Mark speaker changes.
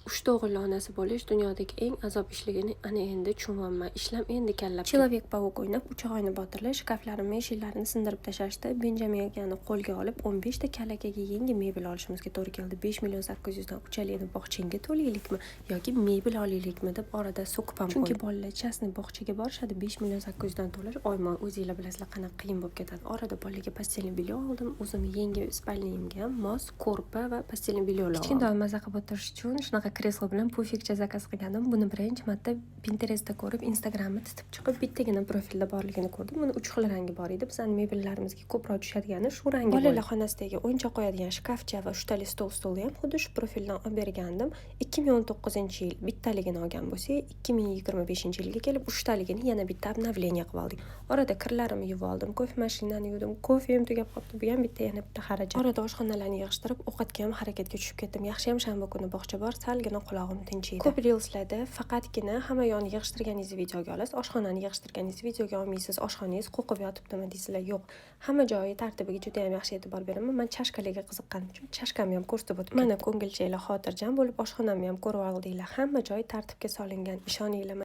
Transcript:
Speaker 1: Uchta o'g'illi onasi bo'lish dunyodagi eng azob ishligini ana endi tushunyapman. Ishlam endi kallab. Человек-pavuk o'ynab, uchoqni botirlar, shkaflarimni, eshiklarini sindirib tashlashdi. Benjamin akani qo'lga olib 15 ta kalakaga yangi mebel olishimizga to'g'ri keldi. 5 million 800 dan uchaligini bog'chenga to'laylikmi yoki mebel olaylikmi deb orada so'kib ham qo'ydim. Chunki bolalar chasni bog'chaga borishadi, 5 million 800 dan to'lash oyma o'zinglar bilasizlar qanaqa qiyin bo'lib ketadi. Orada bolalarga pastelni bilyo oldim. O'zim yangi spalniyimga mos ko'rpa va pastelni bilyolar oldim. Kichkina maza qilib o'tirish uchun shunaqa kreslo bilan pufikcha zakaz qilgandim. Buni birinchi marta Pinterestda ko'rib, Instagramni titib chiqib, bittagina profilda borligini ko'rdim. Buni 3 xil rangi bor edi. Bizning mebellarimizga ko'proq tushadigani shu rangi. Bolalar xonasidagi o'yinchoq qo'yadigan shkafcha va uchtali stolni ham xuddi shu profildan olib bergandim. 2019-yil bittaligini olgan bo'lsak, 2025-yilga kelib uchtaligini yana bitta обновление qilib oldik. Orada kirlarimni yuvib oldim, kofe mashinani yuvdim, kofem tugab qoldi. Bu ham bitta yana bitta xarajat. Orada oshxonalarni yig'ishtirib, ovqatga ham harakatga tushib ketdim. Yaxshi ham shanba kuni bog'cha bor, salgina qulog'im tinchiydi. Ko'p reelslarda faqatgina hamma yoqni yig'ishtirganingizni videoga olasiz, oshxonani yig'ishtirganingizni videoga olmaysiz. Oshxonangiz qo'qib yotibdimi deysizlar. Yo'q. Hamma joyi tartibiga juda ham yaxshi e'tibor beraman. Men chashkalarga qiziqqanim uchun chashkamni ham ko'rsatib o'tdim. Mana ko'ngilchanglar xotirjam bo'lib, oshxonamni ham ko'rib oldinglar. Hamma joy tartibga solingan. Ishoninglar.